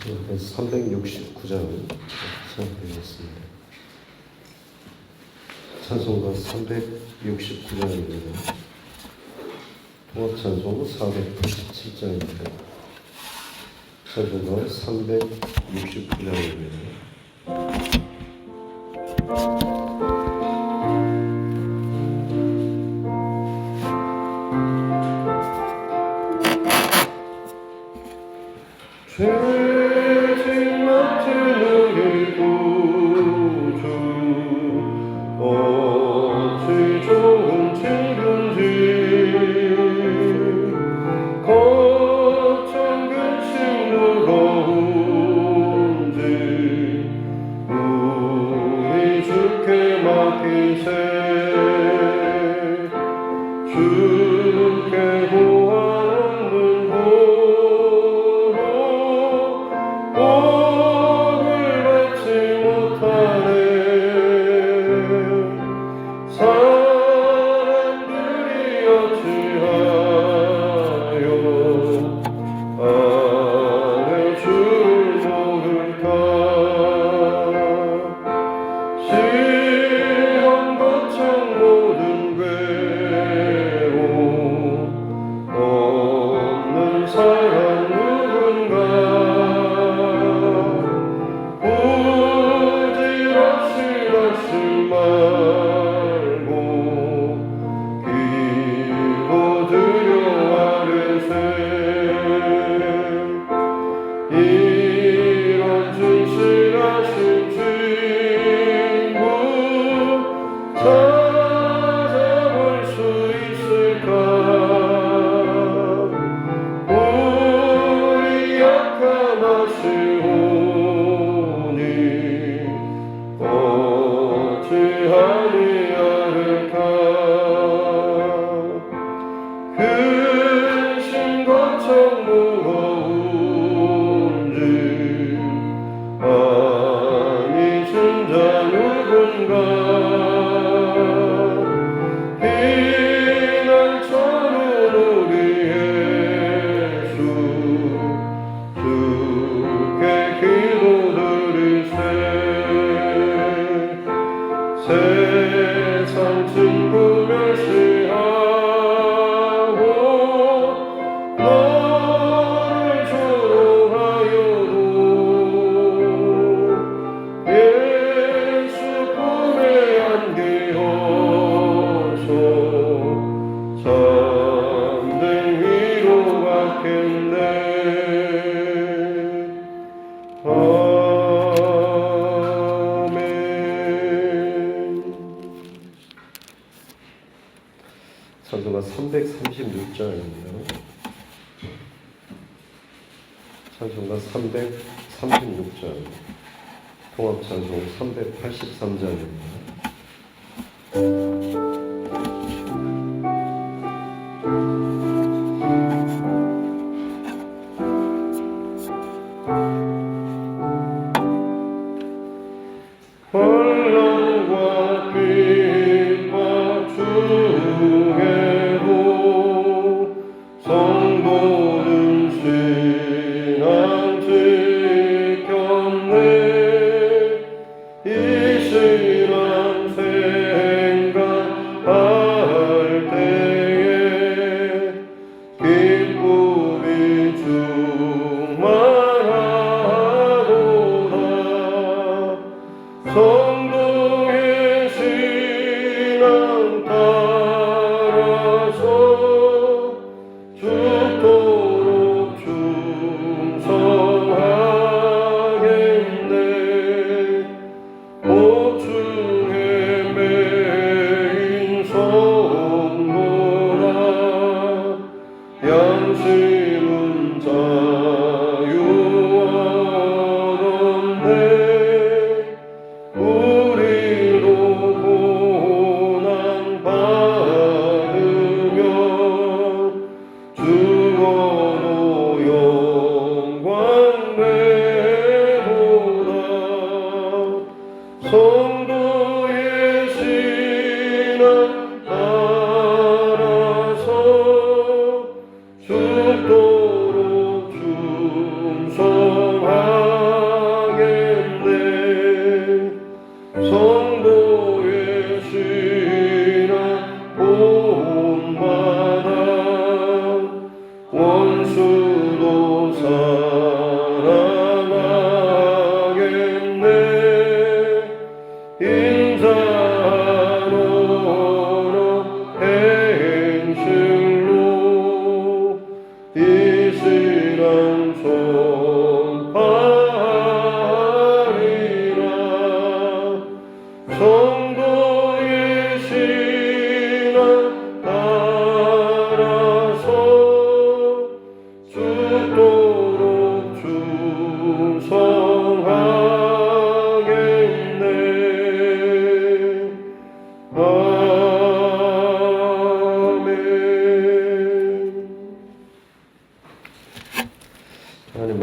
369장 시작되겠습니다. 찬송가 369장입니다. 통합찬송 487장입니다. 찬송가 369장입니다. 죄진 맡은 우리 구주 어찌 좋은 친구인지 걱정 근심 무거운지 우리 주께 맡기세 주께 구하는 복을 받지 못하네. 사람들이 어찌하여 아내 주를 모를까. 시험 거쳐 모든 괴로움 없는 사람 누군가. 부질없이 말고 기도드려 아뢰세. 이런 진실하신 친구 찾아볼 수 있을까. 우리 약함하시오니 어찌하니 아를까. 근심 걱정 무거운지 아니 진자 누군가. 비난처럼 우리의 주 주께 기도드리세. 세상 친구 멸시하고 너를 조롱하여도 예수 품에 안기어서 참된 위로 받겠네. 아멘. 찬송가 336장입니다. 찬송가 336장, 통합찬송 383장입니다. 환난과 핍박 중에도 성도는 신앙 지켰네. 이 신앙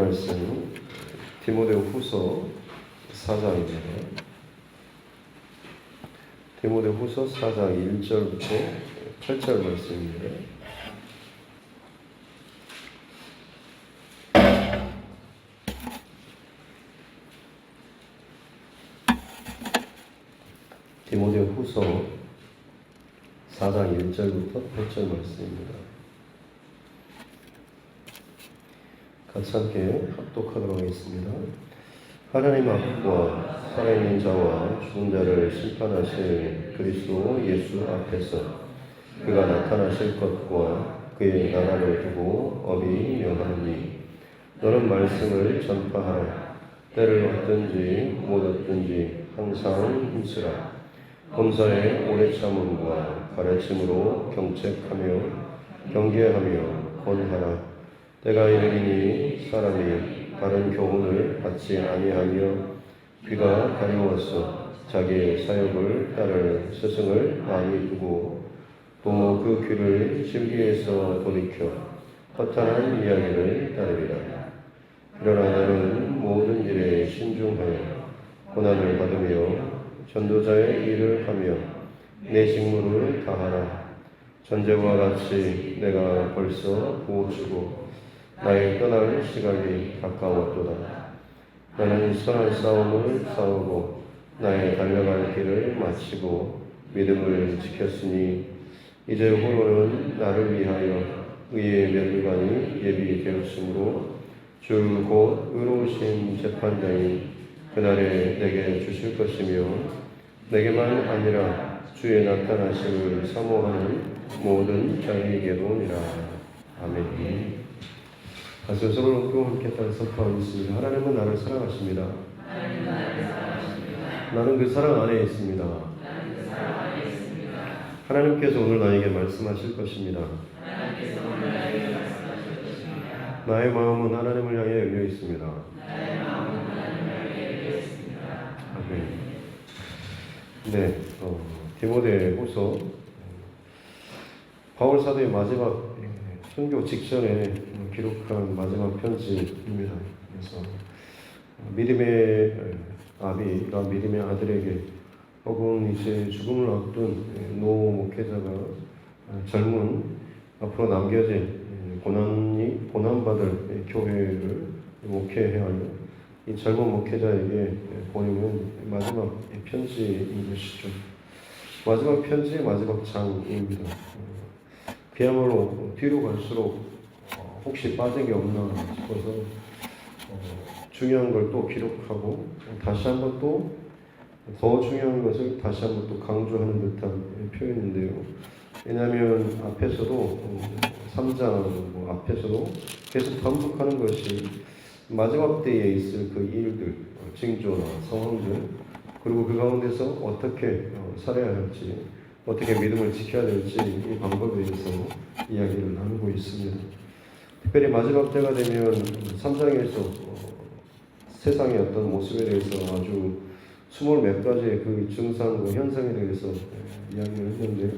말씀 디모데 후서 4장입니다. 디모데 후서 4장 1절부터 8절 말씀입니다. 디모데 후서 4장 1절부터 8절 말씀입니다. 같이 함께 합독하도록 하겠습니다. 하나님 앞과 살아있는 자와 죽은 자를 심판하실 그리스도 예수 앞에서 그가 나타나실 것과 그의 나라를 두고 업이 명하노니 너는 말씀을 전파하라. 때를 얻든지 못 얻든지 항상 힘쓰라. 범사에 오래 참음과 가르침으로 경책하며 경계하며 권하라. 때가 이르리니 사람이 다른 교훈을 받지 아니하며 귀가 가려워서 자기의 사역을 따를 스승을 많이 두고 또 그 귀를 진리에서 돌이켜 허탄한 이야기를 따르리라. 그러나 나는 모든 일에 신중하여 고난을 받으며 전도자의 일을 하며 내 직무를 다하라. 전제와 같이 내가 벌써 부어주고 나의 떠날 시각이 가까웠도다. 나는 선한 싸움을 싸우고 나의 달려갈 길을 마치고 믿음을 지켰으니 이제 후로는 나를 위하여 의의 면류관이 예비되었으므로 주 곧 의로우신 재판장이 그날에 내게 주실 것이며 내게만 아니라 주의 나타나심을 사모하는 모든 자에게로니라. 아멘. 가슴 서로 놓고 함께 따라 선포하겠습니다. 하나님은 나를 사랑하십니다. 나는 그 사랑 안에 있습니다. 하나님께서 오늘 나에게 말씀하실 것입니다. 나의 마음은 하나님을 향해 열려 있습니다. 아멘. 네, 디모데 후서 바울 사도의 마지막 선교 직전에 기록한 마지막 편지입니다. 그래서 믿음의 아비가 믿음의 아들에게 혹은 이제 죽음을 앞둔 노 목회자가 젊은 앞으로 남겨진 고난받을 교회를 목회해야 하는 이 젊은 목회자에게 보내는 마지막 편지인 것이죠. 마지막 편지의 마지막 장입니다. 그야말로 뒤로 갈수록 혹시 빠진 게 없나 싶어서 중요한 걸 또 기록하고 다시 한번 또 더 중요한 것을 다시 한번 또 강조하는 듯한 표현인데요. 왜냐하면 앞에서도 3장 앞에서도 계속 반복하는 것이 마지막 때에 있을 그 일들, 징조나 상황들, 그리고 그 가운데서 어떻게 살아야 할지, 어떻게 믿음을 지켜야 될지 이 방법에 대해서 이야기를 나누고 있습니다. 특별히 마지막 때가 되면 3장에서 세상의 어떤 모습에 대해서 아주 20몇 가지의 그 증상, 현상에 대해서 이야기를 했는데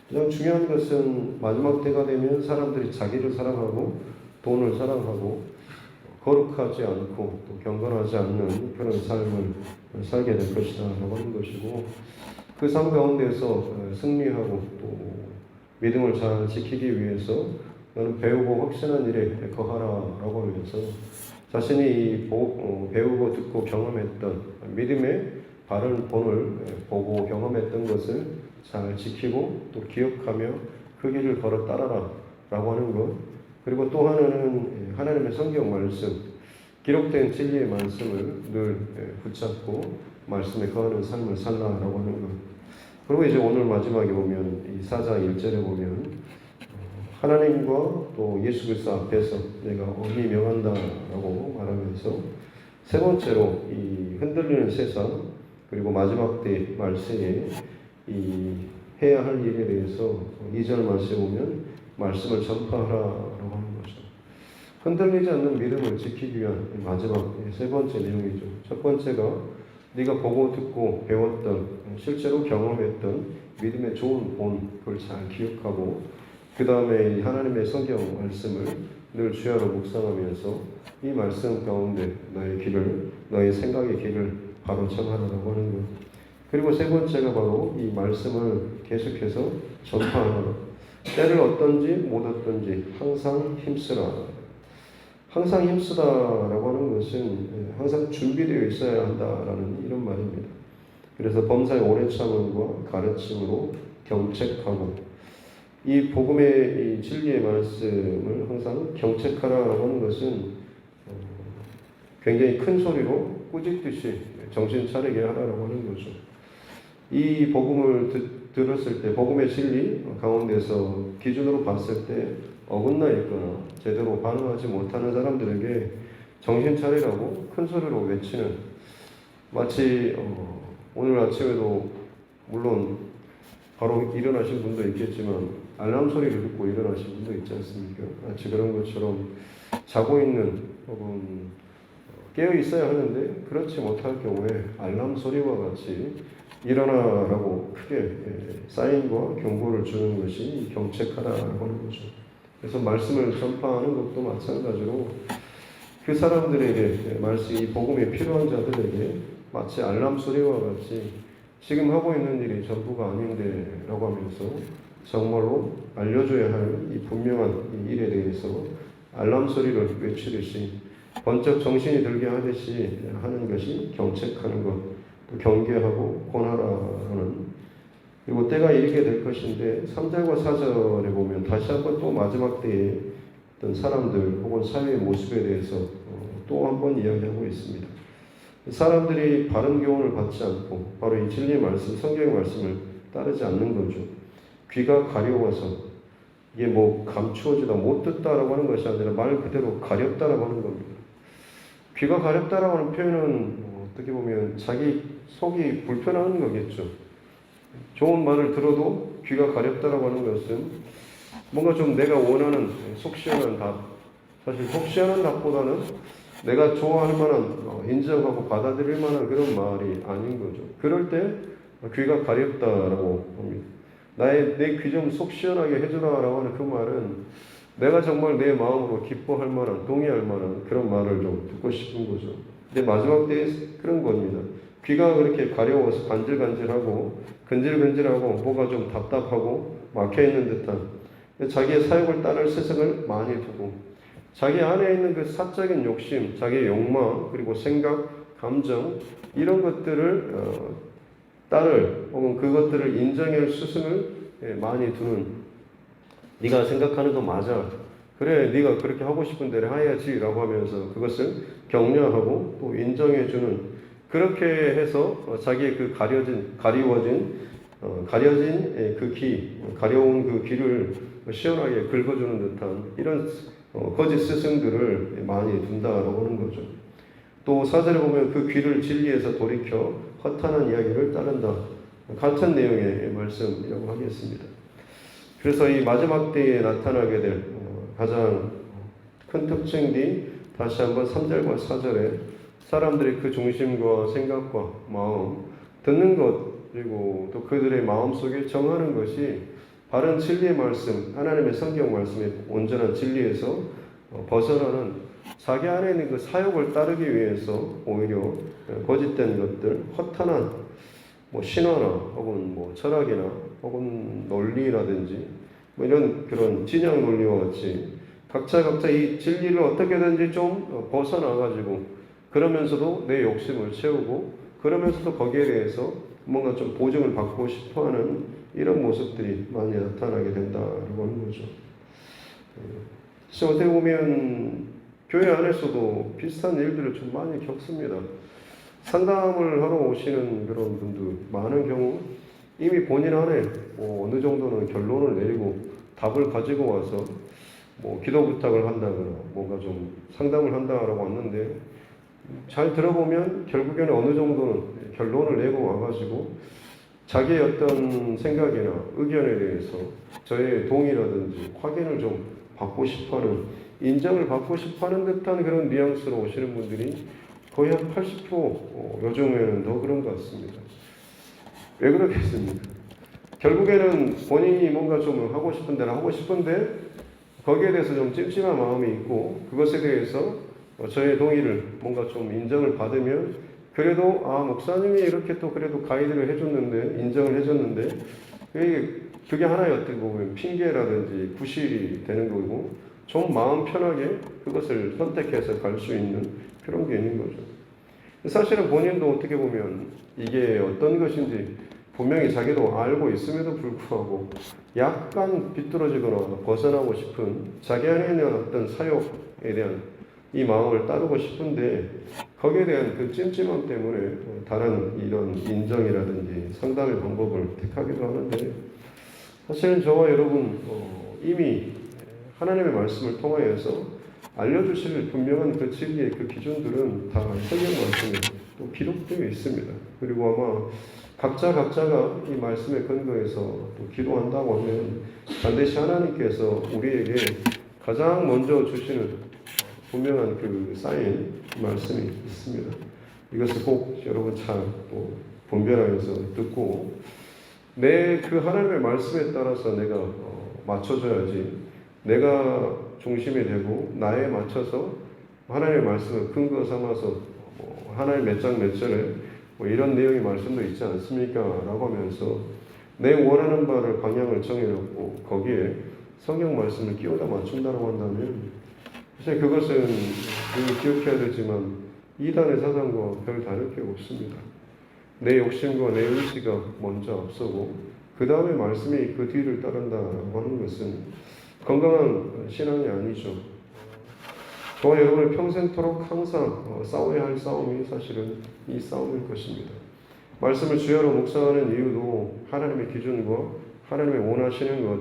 가장 중요한 것은 마지막 때가 되면 사람들이 자기를 사랑하고 돈을 사랑하고 거룩하지 않고 또 경건하지 않는 그런 삶을 살게 될 것이다 라고 하는 것이고 그 삶 가운데서 승리하고 또 믿음을 잘 지키기 위해서 너는 배우고 확신한 일에 거하라 라고 하면서 자신이 배우고 듣고 경험했던 믿음의 바른 본을 보고 경험했던 것을 잘 지키고 또 기억하며 그 길을 걸어 따라라 라고 하는 것, 그리고 또 하나는 하나님의 성경 말씀, 기록된 진리의 말씀을 늘 붙잡고 말씀에 거하는 삶을 살라라고 하는 것. 그리고 이제 오늘 마지막에 보면 이 4장 1절에 보면 하나님과 또 예수 그리스도 앞에서 내가 엄히 명한다라고 말하면서 세 번째로 이 흔들리는 세상 그리고 마지막 때 말세에 이 해야 할 일에 대해서 2절 말씀에 보면 말씀을 전파하라라고 하는 거죠. 흔들리지 않는 믿음을 지키기 위한 마지막 세 번째 내용이죠. 첫 번째가 네가 보고 듣고 배웠던 실제로 경험했던 믿음의 좋은 본, 그걸 잘 기억하고 그 다음에 하나님의 성경 말씀을 늘 주야로 묵상하면서 이 말씀 가운데 너의 길을, 너의 생각의 길을 바로 정하라고 하는 것. 그리고 세 번째가 바로 이 말씀을 계속해서 전파하라. 때를 어떤지 못 어떤지 항상 힘쓰라. 항상 힘쓰다라고 하는 것은 항상 준비되어 있어야 한다라는 이런 말입니다. 그래서 범사의 오래 참음과 가르침으로 경책하고, 이 복음의 이 진리의 말씀을 항상 경책하라고 하는 것은 굉장히 큰 소리로 꾸짖듯이 정신 차리게 하라고 하는 거죠. 이 복음을 들었을 때, 복음의 진리 가운데서 기준으로 봤을 때 어긋나 있거나 제대로 반응하지 못하는 사람들에게 정신 차리라고 큰 소리로 외치는, 마치 오늘 아침에도 물론 바로 일어나신 분도 있겠지만 알람 소리를 듣고 일어나신 분도 있지 않습니까? 마치 그런 것처럼 자고 있는 혹은 깨어 있어야 하는데 그렇지 못할 경우에 알람 소리와 같이 일어나라고 크게 사인과 경고를 주는 것이 경책하라고 하는 거죠. 그래서 말씀을 전파하는 것도 마찬가지로 그 사람들에게, 말씀, 이 복음이 필요한 자들에게 마치 알람 소리와 같이 지금 하고 있는 일이 전부가 아닌데 라고 하면서 정말로 알려줘야 할 이 분명한 이 일에 대해서 알람 소리를 외치듯이 번쩍 정신이 들게 하듯이 하는 것이 경책하는 것, 또 경계하고 권하라는. 그리고 때가 이르게 될 것인데 3절과 4절에 보면 다시 한번 또 마지막 때에 어떤 사람들 혹은 사회의 모습에 대해서 또 한 번 이야기하고 있습니다. 사람들이 바른 교훈을 받지 않고 바로 이 진리의 말씀, 성경의 말씀을 따르지 않는 거죠. 귀가 가려워서, 이게 뭐 감추어지다 못 듣다라고 하는 것이 아니라 말 그대로 가렵다라고 하는 겁니다. 귀가 가렵다라고 하는 표현은 어떻게 보면 자기 속이 불편한 거겠죠. 좋은 말을 들어도 귀가 가렵다라고 하는 것은 뭔가 좀 내가 원하는 속 시원한 답, 사실 속 시원한 답보다는 내가 좋아할 만한, 인정하고 받아들일 만한 그런 말이 아닌 거죠. 그럴 때 귀가 가렵다라고 합니다. 내 귀 좀 속 시원하게 해주라라고 하는 그 말은 내가 정말 내 마음으로 기뻐할 만한, 동의할 만한 그런 말을 좀 듣고 싶은 거죠. 근데 마지막 때에 그런 겁니다. 귀가 그렇게 가려워서 간질간질하고 근질근질하고 뭐가 좀 답답하고 막혀있는 듯한, 자기의 사욕을 따를 세상을 많이 두고 자기 안에 있는 그 사적인 욕심, 자기의 욕망, 그리고 생각, 감정, 이런 것들을 따를 혹은 그것들을 인정할 스승을 많이 두는, 네가 생각하는 거 맞아, 그래 네가 그렇게 하고 싶은 대로 해야지 라고 하면서 그것을 격려하고 또 인정해주는, 그렇게 해서 자기의 그 가려진 그 귀, 가려운 그 귀를 시원하게 긁어주는 듯한 이런 거짓 스승들을 많이 둔다라고 하는 거죠. 또 사절에 보면 그 귀를 진리에서 돌이켜 허탄한 이야기를 따른다. 같은 내용의 말씀이라고 하겠습니다. 그래서 이 마지막 때에 나타나게 될 가장 큰 특징이 다시 한번 3절과 4절에 사람들의 그 중심과 생각과 마음, 듣는 것, 그리고 또 그들의 마음속에 정하는 것이 바른 진리의 말씀, 하나님의 성경 말씀의 온전한 진리에서 벗어나는, 자기 안에 있는 그 사욕을 따르기 위해서 오히려 거짓된 것들, 허탄한 뭐 신화나 혹은 뭐 철학이나 혹은 논리라든지 뭐 이런 그런 진영 논리와 같이 각자 이 진리를 어떻게든지 좀 벗어나가지고, 그러면서도 내 욕심을 채우고, 그러면서도 거기에 대해서 뭔가 좀 보증을 받고 싶어하는 이런 모습들이 많이 나타나게 된다라고 하는 거죠. 그래서 어떻게 보면 교회 안에서도 비슷한 일들을 좀 많이 겪습니다. 상담을 하러 오시는 그런 분들 많은 경우 이미 본인 안에 뭐 어느 정도는 결론을 내리고 답을 가지고 와서 뭐 기도 부탁을 한다거나 뭔가 좀 상담을 한다라고 왔는데, 잘 들어보면 결국에는 어느 정도는 결론을 내고 와가지고 자기의 어떤 생각이나 의견에 대해서 저의 동의라든지 확인을 좀 받고 싶어하는, 인정을 받고 싶어하는 듯한 그런 뉘앙스로 오시는 분들이 거의 한 80% 요즘에는 더 그런 것 같습니다. 왜 그러겠습니까? 결국에는 본인이 뭔가 좀 하고 싶은 대로 하고 싶은데 거기에 대해서 좀 찜찜한 마음이 있고 그것에 대해서 저의 동의를 뭔가 좀 인정을 받으면 그래도 목사님이 이렇게 또 그래도 가이드를 해줬는데 인정을 해줬는데 그게 하나의 어떻게 보면 핑계라든지 구실이 되는 거고 좀 마음 편하게 그것을 선택해서 갈 수 있는 그런 게 있는 거죠. 사실은 본인도 어떻게 보면 이게 어떤 것인지 분명히 자기도 알고 있음에도 불구하고 약간 비뚤어지거나 벗어나고 싶은 자기 안에 있는 어떤 사욕에 대한 이 마음을 따르고 싶은데 거기에 대한 그 찜찜함 때문에 다른 이런 인정이라든지 상담의 방법을 택하기도 하는데 사실은 저와 여러분 이미 하나님의 말씀을 통하여서 알려주실 분명한 그 진리의 그 기준들은 다 성경 말씀에 또 기록되어 있습니다. 그리고 아마 각자가 이 말씀에 근거해서 또 기도한다고 하면 반드시 하나님께서 우리에게 가장 먼저 주시는 분명한 그 사인 말씀이 있습니다. 이것을 꼭 여러분 잘 분별하여서 듣고 내 그 하나님의 말씀에 따라서 내가 맞춰줘야지 내가 중심이 되고 나에 맞춰서 하나님의 말씀을 근거 삼아서 하나님 몇 장 몇 절에 이런 내용의 말씀도 있지 않습니까? 라고 하면서 내 원하는 바를 방향을 정해놓고 거기에 성경 말씀을 끼워다 맞춘다고 한다면 사실 그것은 기억해야 되지만 이단의 사상과 별 다를 게 없습니다. 내 욕심과 내 의지가 먼저 앞서고 그 다음에 말씀이 그 뒤를 따른다고 하는 것은 건강한 신앙이 아니죠. 저와 여러분의 평생토록 항상 싸워야 할 싸움이 사실은 이 싸움일 것입니다. 말씀을 주야로 묵상하는 이유도 하나님의 기준과 하나님의 원하시는 것,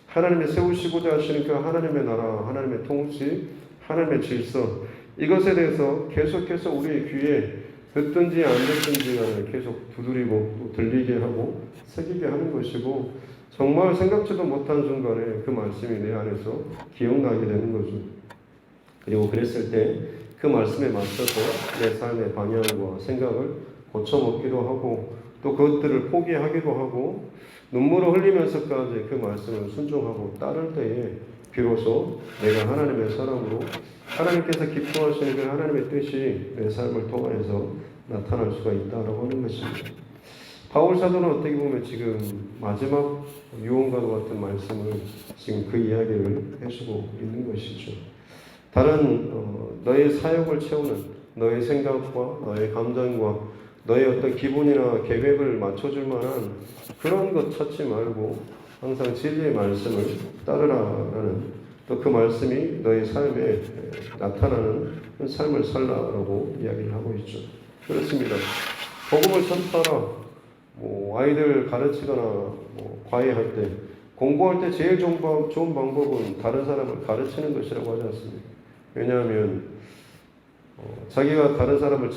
하나님의 세우시고자 하시는 그 하나님의 나라, 하나님의 통치, 하나님의 질서 이것에 대해서 계속해서 우리의 귀에 듣든지 안 듣든지 간에 계속 두드리고 또 들리게 하고 새기게 하는 것이고 정말 생각지도 못한 순간에 그 말씀이 내 안에서 기억나게 되는 거죠. 그리고 그랬을 때 그 말씀에 맞춰서 내 삶의 방향과 생각을 고쳐먹기도 하고 또 그것들을 포기하기도 하고 눈물을 흘리면서까지 그 말씀을 순종하고 따를 때에 비로소 내가 하나님의 사람으로 하나님께서 기뻐하시는 그 하나님의 뜻이 내 삶을 통하여서 나타날 수가 있다라고 하는 것입니다. 바울 사도는 어떻게 보면 지금 마지막 유언과도 같은 말씀을 지금 그 이야기를 해주고 있는 것이죠. 다른 너의 사역을 채우는 너의 생각과 너의 감정과 너의 어떤 기분이나 계획을 맞춰줄 만한 그런 것 찾지 말고 항상 진리의 말씀을 따르라라는 또 그 말씀이 너의 삶에 나타나는 삶을 살라라고 이야기를 하고 있죠. 그렇습니다. 복음을 전파하라. 아이들 가르치거나 과외할 때 공부할 때 제일 좋은 방법은 다른 사람을 가르치는 것이라고 하지 않습니까? 왜냐하면 자기가 다른 사람을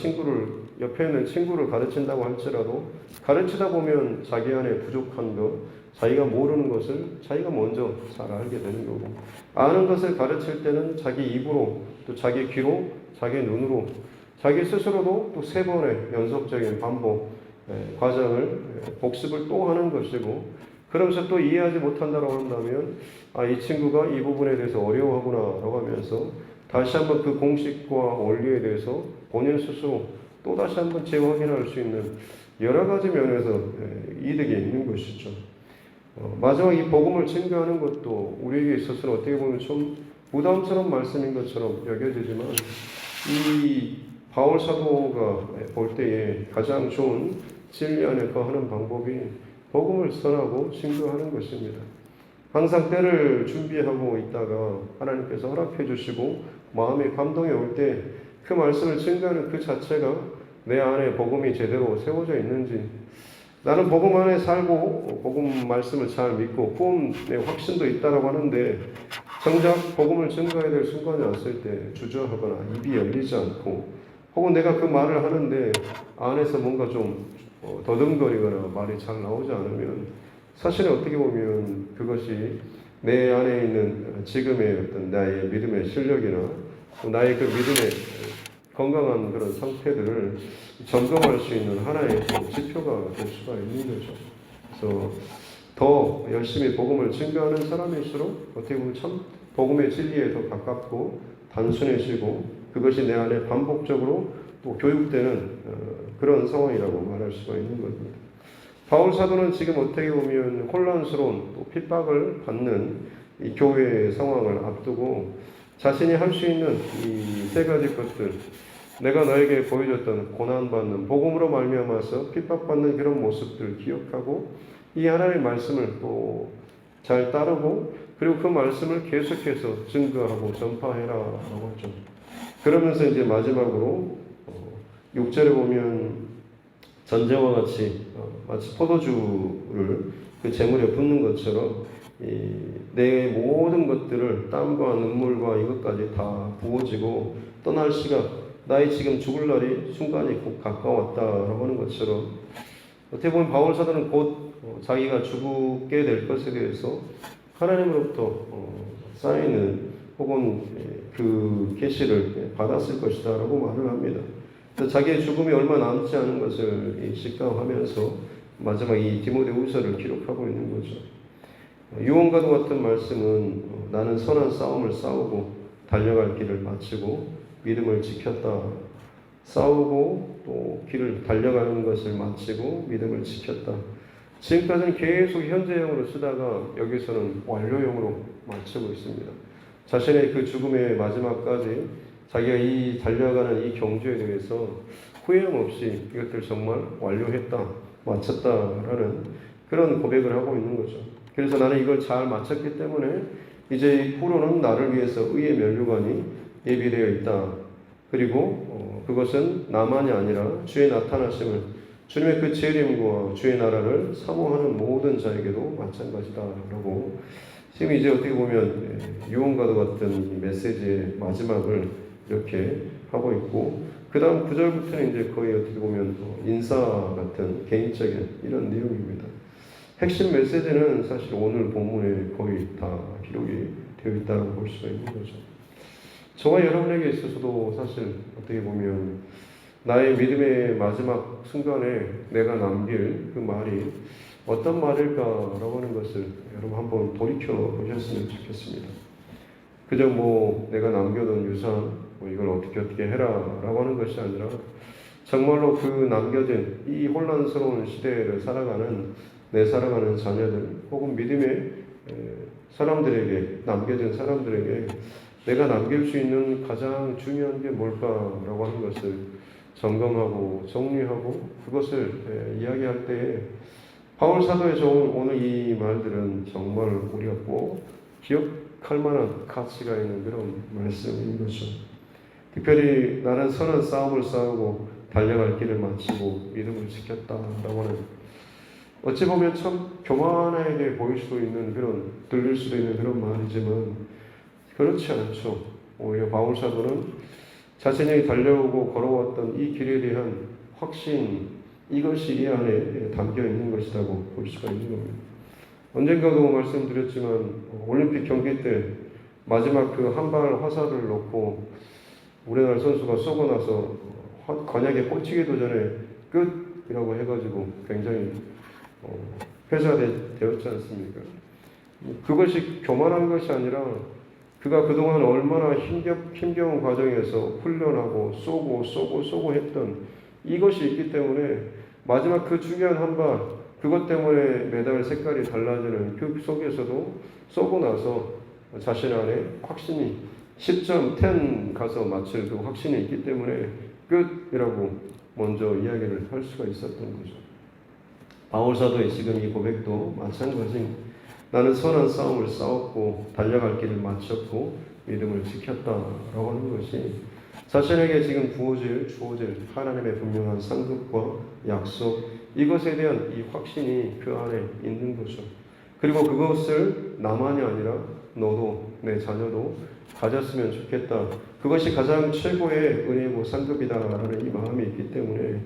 옆에 있는 친구를 가르친다고 할지라도 가르치다 보면 자기 안에 부족한 것, 자기가 모르는 것을 자기가 먼저 잘 알게 되는 거고 아는 것을 가르칠 때는 자기 입으로 또 자기 귀로 자기 눈으로 자기 스스로도 또 3번의 연속적인 반복 과정을 복습을 또 하는 것이고 그러면서 또 이해하지 못한다고 한다면 이 친구가 이 부분에 대해서 어려워하구나 라고 하면서 다시 한번 그 공식과 원리에 대해서 본인 스스로 또 다시 한번 재확인할 수 있는 여러 가지 면에서 이득이 있는 것이죠. 마지막 이 복음을 증거하는 것도 우리에게 있어서는 어떻게 보면 좀 부담스러운 말씀인 것처럼 여겨지지만 이 바울 사도가 볼 때에 가장 좋은 진리 안에 거하는 방법이 복음을 선하고 증거하는 것입니다. 항상 때를 준비하고 있다가 하나님께서 허락해 주시고 마음에 감동이 올 때 그 말씀을 증거하는 그 자체가 내 안에 복음이 제대로 세워져 있는지 나는 복음 안에 살고 복음 말씀을 잘 믿고 구원의 확신도 있다라고 하는데 정작 복음을 증거해야 될 순간이 왔을 때 주저하거나 입이 열리지 않고 혹은 내가 그 말을 하는데 안에서 뭔가 좀 더듬거리거나 말이 잘 나오지 않으면 사실 어떻게 보면 그것이 내 안에 있는 지금의 어떤 나의 믿음의 실력이나 나의 그 믿음의 건강한 그런 상태들을 점검할 수 있는 하나의 지표가 될 수가 있는 거죠. 그래서 더 열심히 복음을 증거하는 사람일수록 어떻게 보면 참 복음의 진리에 더 가깝고 단순해지고 그것이 내 안에 반복적으로 또 교육되는 그런 상황이라고 말할 수가 있는 겁니다. 바울 사도는 지금 어떻게 보면 혼란스러운 또 핍박을 받는 이 교회의 상황을 앞두고 자신이 할 수 있는 이 세 가지 것들, 내가 너에게 보여줬던 고난받는 복음으로 말미암아서 핍박받는 그런 모습들을 기억하고 이 하나님의 말씀을 또 잘 따르고 그리고 그 말씀을 계속해서 증거하고 전파해라라고 하죠. 그러면서 이제 마지막으로 6절에 보면 전쟁과 같이 마치 포도주를 그 재물에 붓는 것처럼 내 모든 것들을 땀과 눈물과 이것까지 다 부어지고 떠날 시간, 나의 지금 죽을 날이 순간이 곧 가까웠다라고 하는 것처럼 어떻게 보면 바울 사도는 곧 자기가 죽게 될 것에 대해서 하나님으로부터 쌓이는 혹은 그 계시를 받았을 것이다라고 말을 합니다. 자기의 죽음이 얼마 남지 않은 것을 직감하면서 마지막 이 디모데후서를 기록하고 있는 거죠. 유언과도 같은 말씀은 나는 선한 싸움을 싸우고 달려갈 길을 마치고 믿음을 지켰다. 싸우고 또 길을 달려가는 것을 마치고 믿음을 지켰다. 지금까지는 계속 현재형으로 쓰다가 여기서는 완료형으로 마치고 있습니다. 자신의 그 죽음의 마지막까지 자기가 이 달려가는 이 경주에 대해서 후회함 없이 이것들 정말 완료했다, 마쳤다라는 그런 고백을 하고 있는 거죠. 그래서 나는 이걸 잘 마쳤기 때문에 이제 후로는 나를 위해서 의의 면류관이 예비되어 있다. 그리고 그것은 나만이 아니라 주의 나타나심을 주님의 그 재림과 주의 나라를 사모하는 모든 자에게도 마찬가지다라고 지금 이제 어떻게 보면 유언과도 같은 메시지의 마지막을 이렇게 하고 있고 그 다음 9절부터는 이제 거의 어떻게 보면 인사 같은 개인적인 이런 내용입니다. 핵심 메시지는 사실 오늘 본문에 거의 다 기록이 되어 있다고 볼 수가 있는 거죠. 저와 여러분에게 있어서도 사실 어떻게 보면 나의 믿음의 마지막 순간에 내가 남길 그 말이 어떤 말일까라고 하는 것을 여러분 한번 돌이켜 보셨으면 좋겠습니다. 그저 내가 남겨둔 유산 이걸 어떻게 해라라고 하는 것이 아니라 정말로 그 남겨진 이 혼란스러운 시대를 살아가는 내 살아가는 자녀들 혹은 믿음의 사람들에게 남겨진 사람들에게 내가 남길 수 있는 가장 중요한 게 뭘까라고 하는 것을 점검하고 정리하고 그것을 이야기할 때에 바울 사도의 오늘 이 말들은 정말 우리가 꼭 기억할 만한 가치가 있는 그런 말씀인 거죠. 특별히 나는 선한 싸움을 싸우고 달려갈 길을 마치고 믿음을 지켰다라고 하는 어찌 보면 참 교만하게 보일 수도 있는 그런 들릴 수도 있는 그런 말이지만 그렇지 않죠. 오히려 바울 사도는 자신이 달려오고 걸어왔던 이 길에 대한 확신 이것이 이 안에 담겨 있는 것이라고 볼 수가 있는 겁니다. 언젠가도 말씀드렸지만 올림픽 경기 때 마지막 그 한 발 화살을 놓고 우리나라 선수가 쏘고 나서 관약에 꽂히기도 전에 끝이라고 해가지고 굉장히 회자가 되었지 않습니까? 그것이 교만한 것이 아니라 그가 그동안 얼마나 힘겨운 과정에서 훈련하고 쏘고 했던 이것이 있기 때문에 마지막 그 중요한 한 발 그것 때문에 메달 색깔이 달라지는 그 속에서도 쏘고 나서 자신 안에 확신이 10점 10 가서 맞출 그 확신이 있기 때문에 끝이라고 먼저 이야기를 할 수가 있었던 거죠. 바울 사도의 지금 이 고백도 마찬가지입니다. 나는 선한 싸움을 싸웠고 달려갈 길을 마쳤고 믿음을 지켰다라고 하는 것이 자신에게 지금 주어질 하나님의 분명한 상급과 약속 이것에 대한 이 확신이 그 안에 있는 거죠. 그리고 그것을 나만이 아니라 너도 내 자녀도 가졌으면 좋겠다. 그것이 가장 최고의 은혜고 상급이다라는 이 마음이 있기 때문에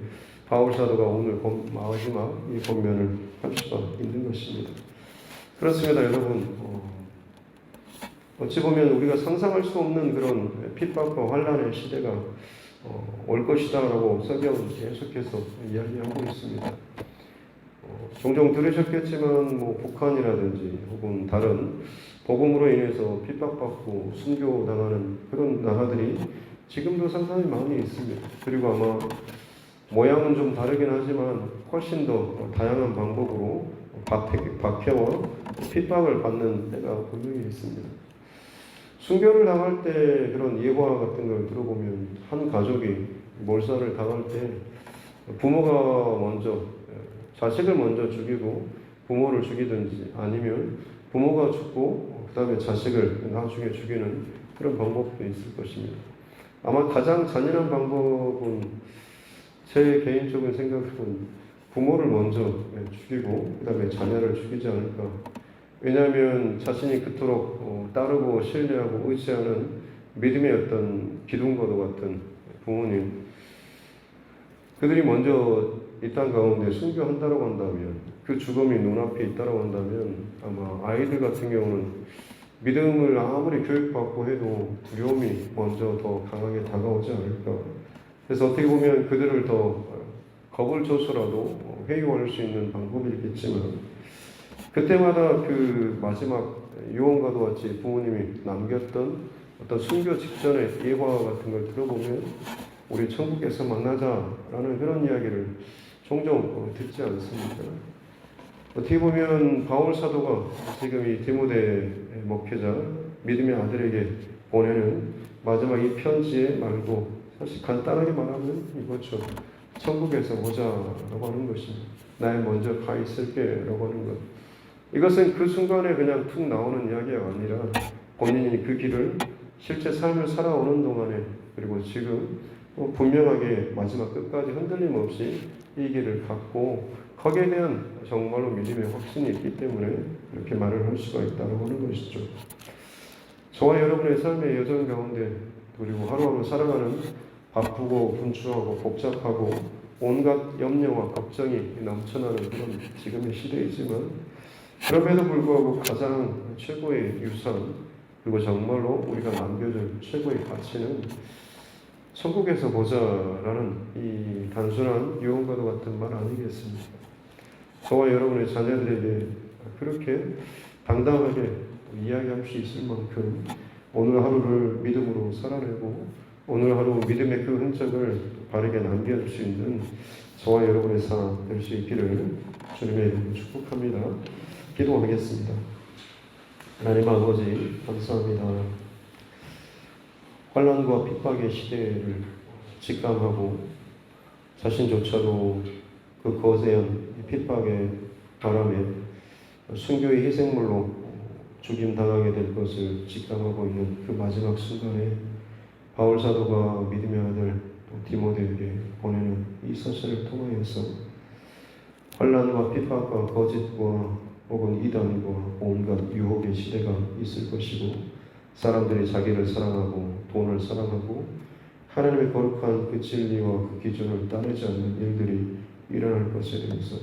바울 사도가 오늘 마지막 이 본면을 할 수가 있는 것입니다. 그렇습니다, 여러분. 어찌 보면 우리가 상상할 수 없는 그런 핍박과 환난의 시대가 올 것이다라고 성경은 계속해서 이야기하고 있습니다. 종종 들으셨겠지만 뭐 북한이라든지 혹은 다른 복음으로 인해서 핍박받고 순교당하는 그런 나라들이 지금도 상당히 많이 있습니다. 그리고 아마 모양은 좀 다르긴 하지만 훨씬 더 다양한 방법으로 박해와 핍박을 받는 때가 분명히 있습니다. 순교를 당할 때 그런 예화 같은 걸 들어보면 한 가족이 몰살을 당할 때 부모가 먼저 자식을 먼저 죽이고 부모를 죽이든지 아니면 부모가 죽고 그 다음에 자식을 나중에 죽이는 그런 방법도 있을 것입니다. 아마 가장 잔인한 방법은 제 개인적인 생각은 부모를 먼저 죽이고 그 다음에 자녀를 죽이지 않을까. 왜냐하면 자신이 그토록 따르고 신뢰하고 의지하는 믿음의 어떤 기둥과도 같은 부모님, 그들이 먼저 이 땅 가운데 순교한다고 한다면, 그 죽음이 눈앞에 있다고 한다면 아마 아이들 같은 경우는 믿음을 아무리 교육받고 해도 두려움이 먼저 더 강하게 다가오지 않을까. 그래서 어떻게 보면 그들을 더 겁을 줘서라도 회유할 수 있는 방법이 있겠지만, 그때마다 그 마지막 유언과도 같이 부모님이 남겼던 어떤 순교 직전의 예화 같은 걸 들어보면 우리 천국에서 만나자라는 그런 이야기를 종종 듣지 않습니까? 어떻게 보면 바울 사도가 지금 이 디모데 목회자 믿음의 아들에게 보내는 마지막 이 편지의 말도 사실 간단하게 말하면 이거죠. 천국에서 보자라고 하는 것입니다. 나에 먼저 가 있을게 라고 하는 것. 이것은 그 순간에 그냥 툭 나오는 이야기가 아니라 본인이 그 길을 실제 삶을 살아오는 동안에, 그리고 지금 분명하게 마지막 끝까지 흔들림 없이 이 길을 갖고 거기에 대한 정말로 믿음의 확신이 있기 때문에 이렇게 말을 할 수가 있다고 하는 것이죠. 저와 여러분의 삶의 여정 가운데, 그리고 하루하루 살아가는 바쁘고 분주하고 복잡하고 온갖 염려와 걱정이 넘쳐나는 그런 지금의 시대이지만, 그럼에도 불구하고 가장 최고의 유산, 그리고 정말로 우리가 남겨줄 최고의 가치는 천국에서 보자라는 이 단순한 유언과도 같은 말 아니겠습니까? 저와 여러분의 자녀들에게 그렇게 당당하게 이야기할 수 있을 만큼 오늘 하루를 믿음으로 살아내고 오늘 하루 믿음의 그 흔적을 바르게 남겨줄 수 있는 저와 여러분의 삶 될 수 있기를 주님의 이름으로 축복합니다. 기도하겠습니다. 하나님 아버지, 감사합니다. 환난과 핍박의 시대를 직감하고 자신조차도 그 거세한 핍박의 바람에 순교의 희생물로 죽임당하게 될 것을 직감하고 있는 그 마지막 순간에 바울 사도가 믿음의 아들 디모데에게 보내는 이 서신을 통하여서 환난과 핍박과 거짓과 혹은 이단과 온갖 유혹의 시대가 있을 것이고, 사람들이 자기를 사랑하고 돈을 사랑하고 하나님의 거룩한 그 진리와 그 기준을 따르지 않는 일들이 일어날 것에 대해서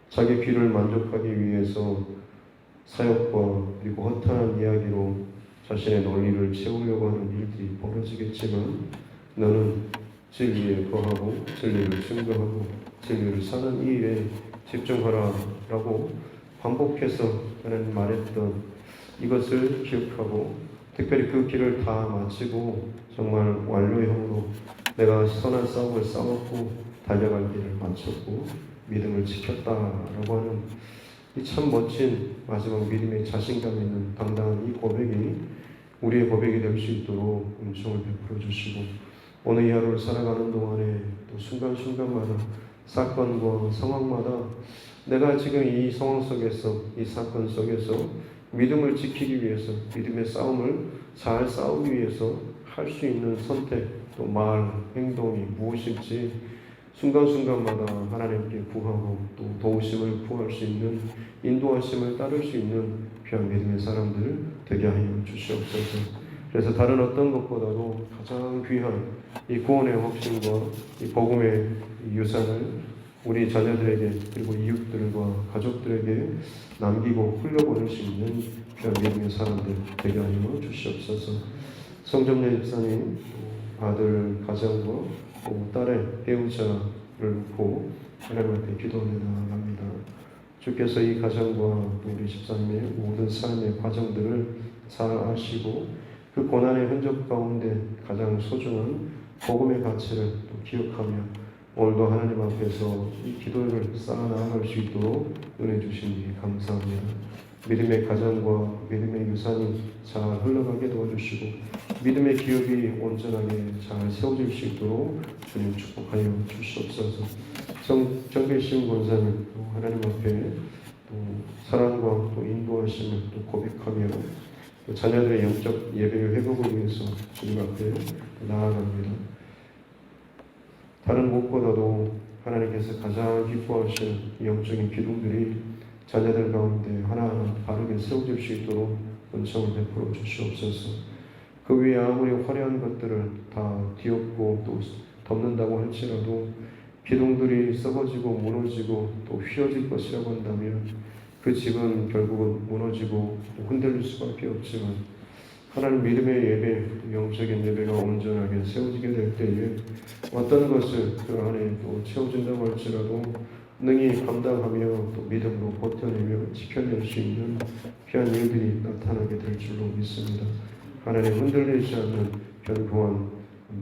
자기 귀를 만족하기 위해서 사역과 그리고 허탄한 이야기로 자신의 논리를 채우려고 하는 일들이 벌어지겠지만, 너는 진리에 거하고 진리를 증거하고 진리를 사는 이 일에 집중하라라고 반복해서 하나님 말했던 이것을 기억하고, 특별히 그 길을 다 마치고 정말 완료형으로 내가 선한 싸움을 싸웠고 달려갈 길을 마쳤고 믿음을 지켰다라고 하는 이 참 멋진 마지막 믿음의 자신감 있는 당당한 이 고백이 우리의 고백이 될 수 있도록 은총을 베풀어 주시고, 오늘 이 하루를 살아가는 동안에 또 순간순간마다 사건과 상황마다 내가 지금 이 상황 속에서, 이 사건 속에서 믿음을 지키기 위해서, 믿음의 싸움을 잘 싸우기 위해서 할 수 있는 선택, 또 말, 행동이 무엇일지 순간순간마다 하나님께 구하고 또 도우심을 구할 수 있는, 인도하심을 따를 수 있는 귀한 믿음의 사람들 되게 하여 주시옵소서. 그래서 다른 어떤 것보다도 가장 귀한 이 구원의 확신과 이 복음의 유산을 우리 자녀들에게 그리고 이웃들과 가족들에게 남기고 흘려보낼 수 있는 귀한 믿음의 사람들 되게 하여 주시옵소서. 성점례 집사님, 아들 가정과 딸의 배우자를 놓고 하나님 앞에 기도하며 나아갑니다. 주께서 이 가정과 우리 집사님의 모든 삶의 과정들을 잘 아시고 그 고난의 흔적 가운데 가장 소중한 복음의 가치를 또 기억하며 오늘도 하나님 앞에서 이 기도를 쌓아나갈 수 있도록 은혜 주시니 감사합니다. 믿음의 가정과 믿음의 유산이 잘 흘러가게 도와주시고 믿음의 기업이 온전하게 잘 세워질 수 있도록 주님 축복하여 주시옵소서. 정계신 권사님 하나님 앞에 또 사랑과 또 인도하심을 또 고백하며 또 자녀들의 영적 예배의 회복을 위해서 주님 앞에 나아갑니다. 다른 무엇보다도 하나님께서 가장 기뻐하시는 영적인 기둥들이 자녀들 가운데 하나하나 바르게 세워질 수 있도록 은총을 베풀어 주시옵소서. 그 위에 아무리 화려한 것들을 다 뒤엎고 또 덮는다고 할지라도 기둥들이 썩어지고 무너지고 또 휘어질 것이라고 한다면 그 집은 결국은 무너지고 흔들릴 수밖에 없지만 하나님 믿음의 예배, 영적인 예배가 온전하게 세워지게 될 때에 어떤 것을 그 안에 또 채워진다고 할지라도 능히 감당하며 또 믿음으로 버텨내며 지켜낼 수 있는 귀한 일들이 나타나게 될 줄로 믿습니다. 하나님 흔들리지 않는 견고한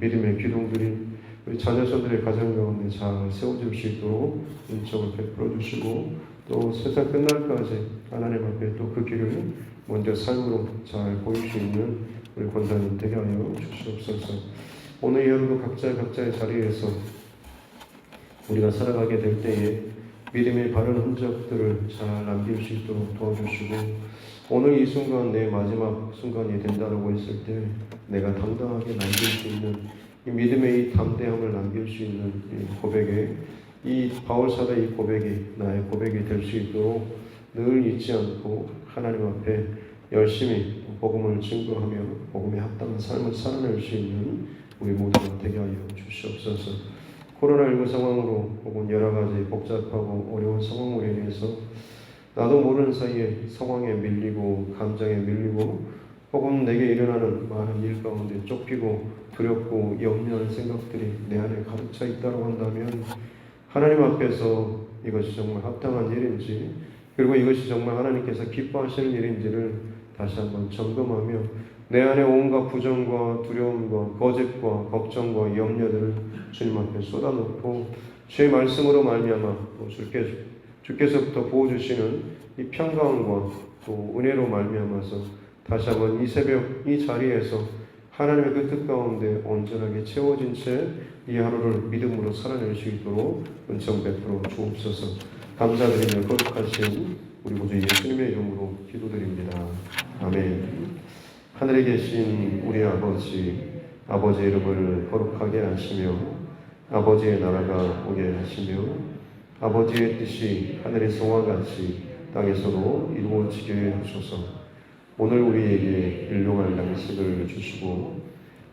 믿음의 기둥들이 우리 자녀선들의 가정 가운데 잘 세워질 수 있도록 은총을 베풀어 주시고 또 세상 끝날까지 하나님 앞에 또 그 길을 먼저 삶으로 잘 보일 수 있는 우리 권사님 되게 하여 주시옵소서. 오늘 여러분 각자의 자리에서 우리가 살아가게 될 때에 믿음의 바른 흔적들을 잘 남길 수 있도록 도와주시고 오늘 이 순간 내 마지막 순간이 된다고 했을 때 내가 당당하게 남길 수 있는 이 믿음의 이 담대함을 남길 수 있는 이 고백에 이 바울사도의 이 고백이 나의 고백이 될 수 있도록 늘 잊지 않고 하나님 앞에 열심히 복음을 증거하며 복음에 합당한 삶을 살아낼 수 있는 우리 모두가 되게 하여 주시옵소서. 코로나19 상황으로 혹은 여러 가지 복잡하고 어려운 상황으로 인해서 나도 모르는 사이에 상황에 밀리고 감정에 밀리고 혹은 내게 일어나는 많은 일 가운데 쫓기고 두렵고 염려하는 생각들이 내 안에 가득 차 있다고 한다면 하나님 앞에서 이것이 정말 합당한 일인지 그리고 이것이 정말 하나님께서 기뻐하시는 일인지를 다시 한번 점검하며 내 안에 온갖 부정과 두려움과 거짓과 걱정과 염려들을 주님 앞에 쏟아놓고 주의 말씀으로 말미암아 주께서부터 부어주시는 이 평강과 또 은혜로 말미암아서 다시 한번 이 새벽 이 자리에서 하나님의 그 뜻 가운데 온전하게 채워진 채 이 하루를 믿음으로 살아낼 수 있도록 은총 베풀어 주옵소서. 감사드리며 거룩하신 우리 구주 예수님의 이름으로 기도드립니다. 아멘. 하늘에 계신 우리 아버지의 이름을 거룩하게 하시며 아버지의 나라가 오게 하시며 아버지의 뜻이 하늘에서와 같이 땅에서도 이루어지게 하소서. 오늘 우리에게 일용할 양식을 주시고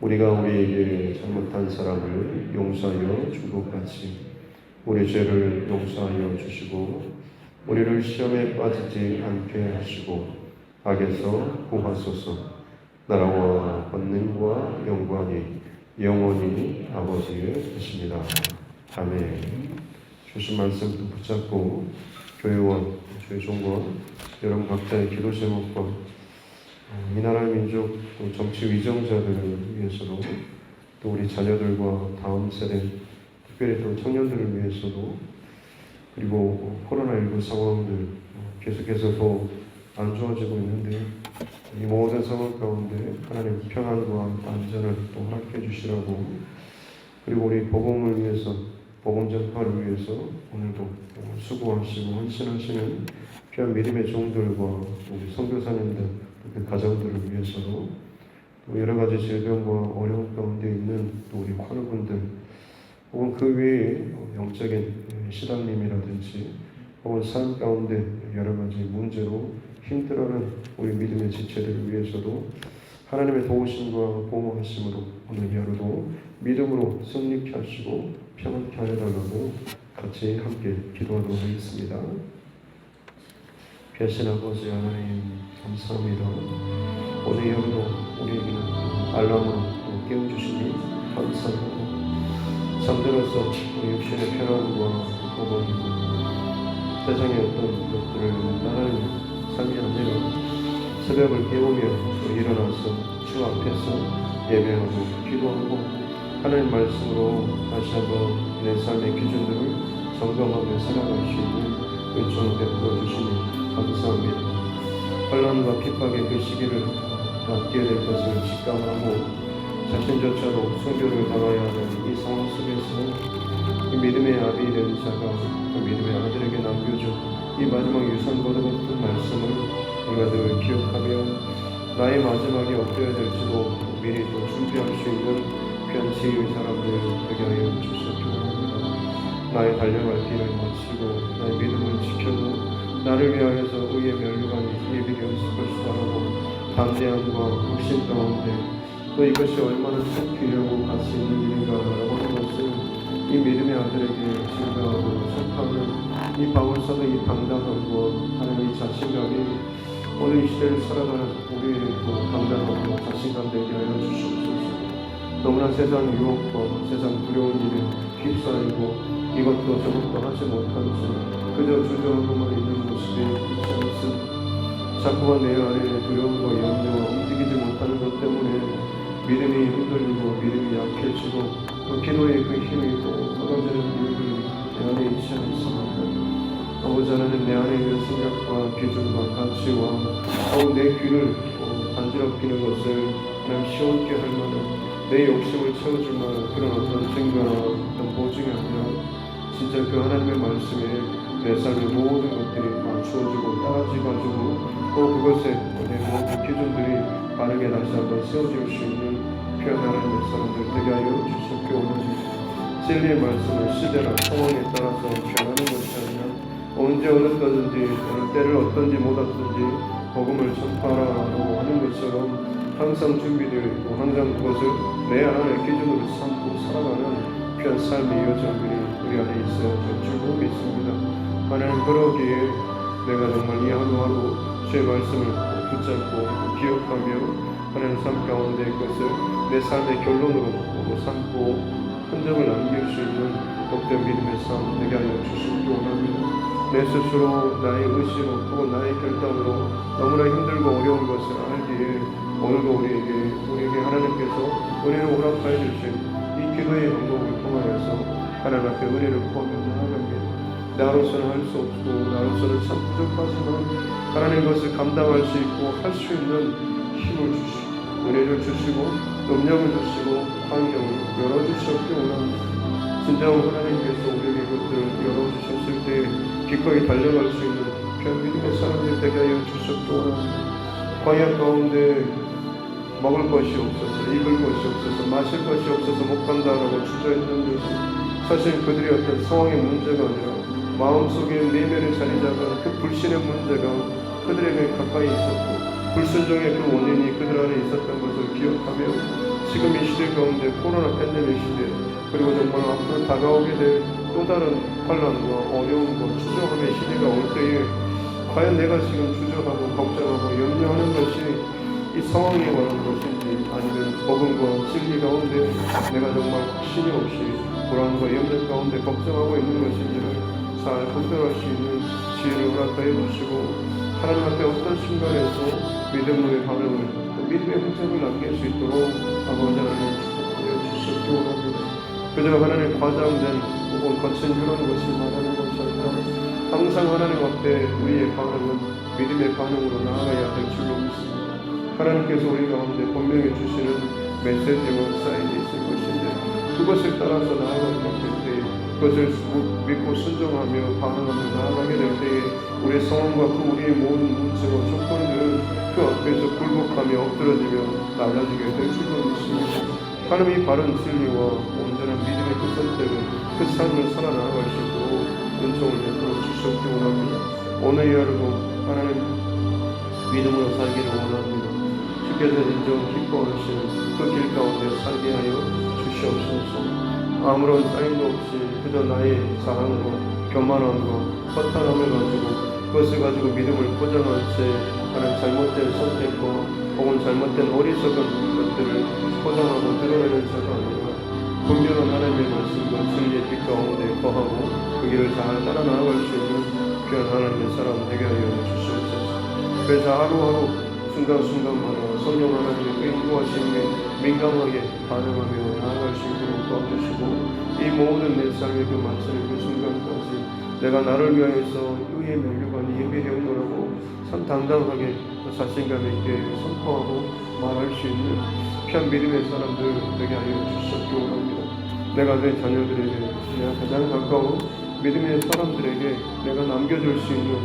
우리가 우리에게 잘못한 사람을 용서하여 준 것 같이 우리 죄를 용서하여 주시고 우리를 시험에 빠지지 않게 하시고 악에서 구하소서. 나라와 권능과 영광이 영원히 아버지의 것입니다. 아멘. 주신 말씀도 붙잡고 교회와 주의 종과 여러분 각자의 기도 제목과 이 나라 민족 또 정치 위정자들을 위해서도 또 우리 자녀들과 다음 세대 특별히 또 청년들을 위해서도 그리고 코로나19 상황들 계속해서 더 안 좋아지고 있는데 이 모든 상황 가운데 하나님 평안과 안전을 또 허락해 주시라고 그리고 우리 복음을 위해서 복음 전파를 위해서 오늘도 수고하시고 헌신하시는 귀한 믿음의 종들과 우리 선교사님들 그 가정들을 위해서도 또 여러 가지 질병과 어려움 가운데 있는 또 우리 환우분들 혹은 그 외에 영적인 시달림이라든지 혹은 삶 가운데 여러 가지 문제로 힘들어하는 우리 믿음의 지체들을 위해서도 하나님의 도우심과 보호하심으로 오늘 하루도 믿음으로 승리케 하시고 평안케 하여 달라고 같이 함께 기도하도록 하겠습니다. 귀하신 아버지 하나님 감사합니다. 오늘 하루도 우리에게는 알람으로 깨워주시니 감사합니다. 잠들어서 우리 육신의 편안과 혹은 세상의 어떤 것들을 따르는 삶이 아니라 새벽을 깨우며 또 일어나서 주 앞에서 예배하고 기도하고 하나님 말씀으로 다시 한번 내 삶의 기준들을 점검하며 살아갈 수 있는 은총을 베풀어 주시니 감사합니다. 환난과 핍박의 그 시기를 맞게 될 것을 직감하고 자신조차도 순교를 당하여야 하는 이 상황 속에서 이 믿음의 아비 된 자가 그 믿음의 아들에게 남겨준 이 마지막 유산보다 같은 말씀을 우리가 늘 기억하며 나의 마지막이 어떠해야 될지도 미리 또 준비할 수 있는 귀한 지혜의 사람들 되게 하여 주시옵소서. 나의 달려갈 길을 마치고 나의 믿음을 지켜고 나를 위하여서 의의 멸류관이 예비되어 있을 것이다 하고 담대함과 확신 가운데 또 이것이 얼마나 참 귀하고 가치 있는 일인가라고 하는 것을 이 믿음의 아들에게 증거하고 설파하는 이 바울사도 이 당당함과 하나님의 자신감이 오늘 이 시대를 살아가는 우리의 당당함과 자신감 되게 하여 주시옵소서. 너무나 세상 유혹과 세상 두려운 일에 휩싸이고 이것도 저것도 하지 못한 채 그저 주저하고만 있는 모습이 있지 않습니다. 자꾸만 내 안에 두려움과 염려와 움직이지 못하는 것 때문에 믿음이 흔들리고 믿음이 약해지고 또 기도의 그 힘이 또 떨어지는 일들이 내 안에 있지 않습니다. 아버지 하나님, 내 안에 있는 생각과 기준과 가치와 내 귀를 간지럽히는 것을 하나님 시원케 할 만한 내 욕심을 채워줄 만한 그런 어떤 증거나 어떤 보증이 아니라 진짜 그 하나님의 말씀에 내 삶의 모든 것들이 맞추어지고 따라지가지고 또 그것에 내 모든 기준들이 바르게 다시 한번 세워질 수 있는 귀한 하나님의 사람들 되게 하여 주시옵소서. 진리의 말씀을 시대나 상황에 따라서 변하는 것이 아니라 언제 어느 때든지 어느 때를 어떤지 못었든지 복음을 전파하라고 하는 것처럼 항상 준비되어 있고 항상 그것을 내 안의 기준으로 삼고 살아가는 귀한 삶의 여정들이 우리 안에 있어 줄로 믿습니다. 하나님, 그러기에 내가 정말 이 하루하루 주의 말씀을 붙잡고 기억하며 하나님 삶 가운데 그것을 내 삶의 결론으로 삼고 흔적을 남길 수 있는 복된 믿음의 삶 되게 하여 주시기 원합니다. 내 스스로 나의 의지로 혹은 나의 결단으로 너무나 힘들고 어려운 것을 알기에 오늘도 우리에게 하나님께서 은혜를 허락하여 주신 이 기도의 방법을 통하여서 하나님 앞에 은혜를 구하며 나아갑니다. 나로서는 할 수 없고 나로서는 참 부족하지만 하나님 것을 감당할 수 있고 할 수 있는 힘을 주시고 은혜를 주시고 능력을 주시고 환경을 열어주셨기 원합니다. 진정 하나님께서 우리에게 그것들을 열어주셨을 때 기꺼이 달려갈 수 있는 귀한 믿음의 사람들이 되게 하여 주셨기 원합니다. 광야 가운데 먹을 것이 없어서 입을 것이 없어서 마실 것이 없어서 못 간다라고 주저했던 것이 사실 그들의 어떤 상황의 문제가 아니라 마음속에 내면에 자리 잡은 그 불신의 문제가 그들에게 가까이 있었고 불순종의 그 원인이 그들 안에 있었던 것을 기억하며 지금 이 시대 가운데 코로나 팬데믹 시대 그리고 정말 앞으로 다가오게 될 또 다른 환난과 어려움과 추정함의 시대가 올 때에 과연 내가 지금 주저하고 걱정하고 염려하는 것이 이 상황에 관한 것인지 아니면 복음과 진리 가운데 내가 정말 확신이 없이 불안과 염려 가운데 걱정하고 있는 것인지를 잘 분별할 수 있는 지혜를 허락하여 주시고 하나님 앞에 어떤 순간에서 믿음의 반응을 믿음의 흔적을 남길 수 있도록 아버지 하나님 축복하여 주시기 원합니다. 그저 하나님 과장된 혹은 거친 그런 것을 말하는 것이 아니라 항상 하나님 앞에 우리의 반응은 믿음의 반응으로 나아가야 될 줄로 믿습니다. 하나님께서 우리 가운데 분명히 주시는 메시지와 사인이 있을 것인데 그것을 따라서 나아가게 될 때에 그것을 믿고 순종하며 반응하며 나아가게 될 때에 우리의 상황과 그 우리의 모든 문제와 조건들은 그 앞에서 굴복하며 엎드러지며 낮아지게 될 줄로 믿습니다. 하나님이 바른 진리와 온전한 믿음의 그 선택을 그 삶을 살아나갈 수 있도록 은총을 베풀어 주셨기 원합니다. 오늘 이 하루도 하나님 믿음으로 살기를 원합니다. 주께서 인정 기뻐하시는 그 길 가운데 살게 하여 주시옵소서. 아무런 사인도 없이 그저 나의 자랑과 교만함과 허탄함을 가지고 그것을 가지고 믿음을 포장한 채 하는 잘못된 선택과 혹은 잘못된 어리석은 것들을 포장하고 드러내는 자가 아니라 분명한 하나님의 말씀과 진리의 빛 가운데 거하고 그 길을 잘 따라 나아갈 수 있는 귀한 하나님의 사람 되게 하여 주시옵소서. 그래서 하루하루 순간순간마다 성령 하나님의 인도하심에 민감하게 반응하며 나아갈 수 있도록 도와주시고, 이 모든 내 삶의 그 마치는 그 순간까지 내가 나를 위하여서 의의 면류관 예비되었노라고 참 당당하게 자신감 있게 선포하고 말할 수 있는 귀한 믿음의 사람들 되게 하여 주시옵기 원합니다. 내가 내 자녀들에게, 내가 가장 가까운 믿음의 사람들에게 내가 남겨줄 수 있는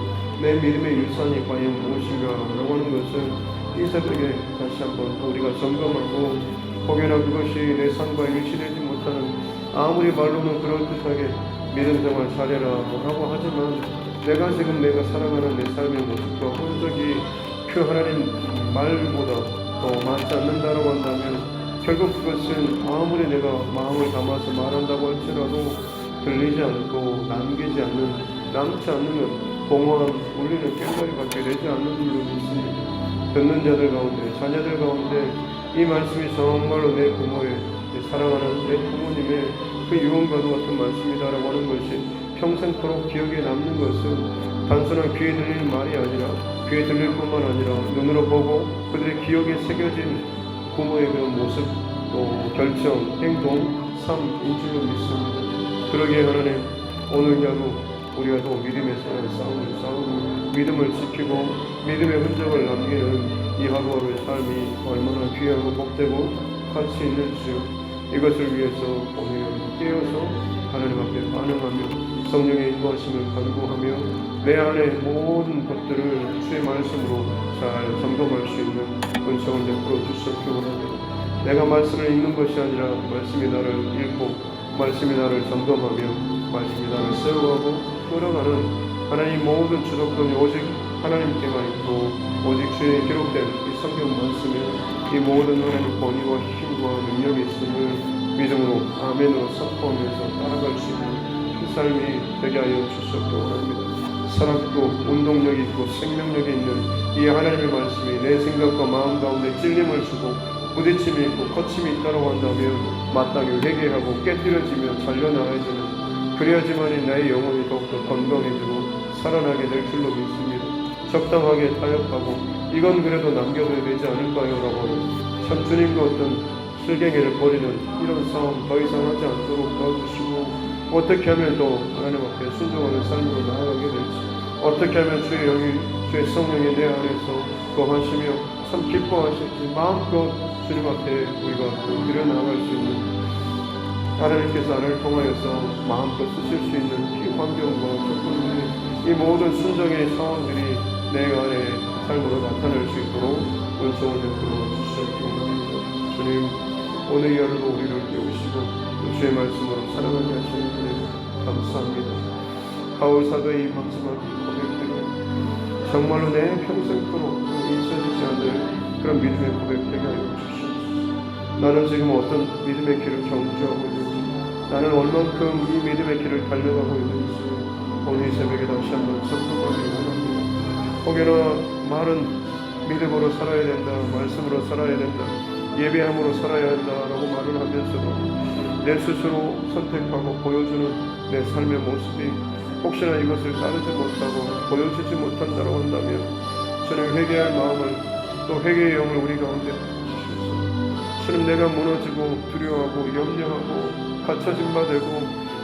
내 믿음의 유산이 과연 무엇인가 라고 하는 것을 이 새벽에 다시 한번 우리가 점검하고, 혹여나 그것이 내 삶과 일치되지 못하는, 아무리 말로는 그럴듯하게 믿음 생활 잘해라 라고 하지만 내가 지금 내가 살아가는 내 삶의 모습과 흔적이 그 하나님 말보다 더 맞지 않는다고 한다면, 결국 그것은 아무리 내가 마음을 담아서 말한다고 할지라도 들리지 않고 남지 않는 공허한 울리는 꽹과리밖에 되지 않는 줄로 믿습니다. 듣는 자들 가운데, 자녀들 가운데 이 말씀이 정말로 내 부모의, 사랑하는 내 부모님의 그 유언과도 같은 말씀이다라고 하는 것이 평생토록 기억에 남는 것은 단순한 귀에 들리는 말이 아니라, 귀에 들릴 뿐만 아니라 눈으로 보고 그들의 기억에 새겨진 부모의 그런 모습, 또 결정, 행동, 삶인 줄로 믿습니다. 그러기에 하나님, 오늘 하루 우리가 또 믿음의 싸움을 싸우고 믿음을 지키고 믿음의 흔적을 남기는 이 하루하루의 삶이 얼마나 귀하고 복되고 가치 있는 줄, 이것을 위해서 오늘 깨어서 하나님 앞에 반응하며 성령의 인도하심을 간구하며 내 안의 모든 것들을 주의 말씀으로 잘 점검할 수 있는 은총을 베풀어 주시옵기 원합니다. 내가 말씀을 읽는 것이 아니라 말씀이 나를 읽고 말씀이 나를 점검하며 말씀이 나를 세워가고 끌어가는 하나님 모든 주도권이 오직 하나님께만 있고, 오직 주의 기록된 이 성경 말씀에 이 모든 하나님의 권위와 힘과 능력이 있음을 믿음으로 아멘으로 선포하면서 따라갈 수 있는 그 삶이 되게 하여 주시옵기 원합니다. 살았고 운동력이 있고 생명력이 있는 이 하나님의 말씀이 내 생각과 마음 가운데 찔림을 주고 부딪힘이 있고 거침이 있다고 한다면 마땅히 회개하고 깨뜨려지며 잘려나가지는, 그래야지만이 나의 영혼이 더욱더 건강해지고 살아나게 될 줄로 믿습니다. 적당하게 타협하고 이건 그래도 남겨둬야 되지 않을까요? 라고 참 주님과 어떤 슬갱이를 버리는 이런 싸움 더 이상 하지 않도록 도와주시고, 어떻게 하면 또 하나님 앞에 순종하는 삶으로 나아가게 될지, 어떻게 하면 주의 영이, 주의 성령이 내 안에서 거하시며 참 기뻐하실지 마음껏 주님 앞에 우리가 들여나갈 수 있는, 하나님께서 나를 통하여서 마음껏 쓰실 수 있는 이 환경과 조건들이, 이 모든 순종의 상황들이 내 안에 삶으로 나타날 수 있도록 은총을 베풀어 주시옵기 원합니다. 주님, 오늘 이 하루도 우리를 깨우시고 주의 말씀으로 살아가게 하시는 은혜 감사합니다. 바울 사도의 이 마지막 고백들은 정말로 내 평생토록 잊혀지지 않을 그런 믿음의 고백되게 하여 주시옵소서. 나는 지금 어떤 믿음의 길을 경주하고 있는지, 나는 얼만큼 이 믿음의 길을 달려가고 있는지 오늘 이 새벽에 다시 한번 점검하기 원합니다. 혹여나 말은 믿음으로 살아야 된다, 말씀으로 살아야 된다, 예배함으로 살아야 한다라고 말을 하면서도 내 스스로 선택하고 보여주는 내 삶의 모습이 혹시나 이것을 따르지 못하고 보여주지 못한다고 한다면, 주님 회개할 마음을, 또 회개의 영을 우리 가운데 주시옵소서. 주님, 내가 무너지고 두려워하고 염려하고 갇혀진 바 되고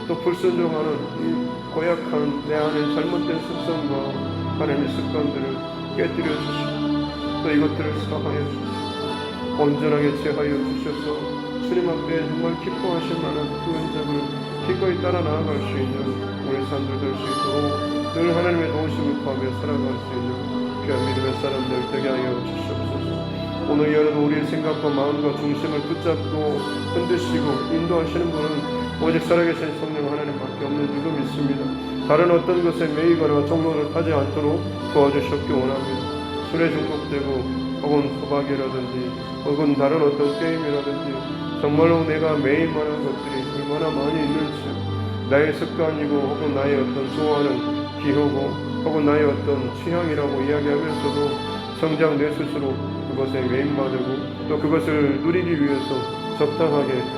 또 불순종하는 이 고약한 내 안에 잘못된 습성과 하나님의 습관들을 깨뜨려 주시고 또 이것들을 사하여 주시고 온전하게 제하여 주셔서 주님 앞에 정말 기뻐하실 만한 그 은적을 기꺼이 따라 나아갈 수 있는 우리 삶들 될 수 있도록 늘 하나님의 도우심을 구하며 살아갈 수 있는 귀한 믿음의 사람들 되게 하여 주시옵소서. 오늘 여러분 우리의 생각과 마음과 중심을 붙잡고 흔드시고 인도하시는 분은 오직 살아계신 성령 하나님밖에 없는 줄로 믿습니다. 다른 어떤 것에 매이거나 종로를 타지 않도록 도와주셨기 원합니다. 술에 중독되고 혹은 도박이라든지 혹은 다른 어떤 게임이라든지 정말로 내가 매일 만한 것들이 얼마나 많이 있는지, 나의 습관이고 혹은 나의 어떤 좋아하는 기호고 혹은 나의 어떤 취향이라고 이야기하면서도 정작 내 스스로 그것에 매인받고 또 그것을 누리기 위해서 적당하게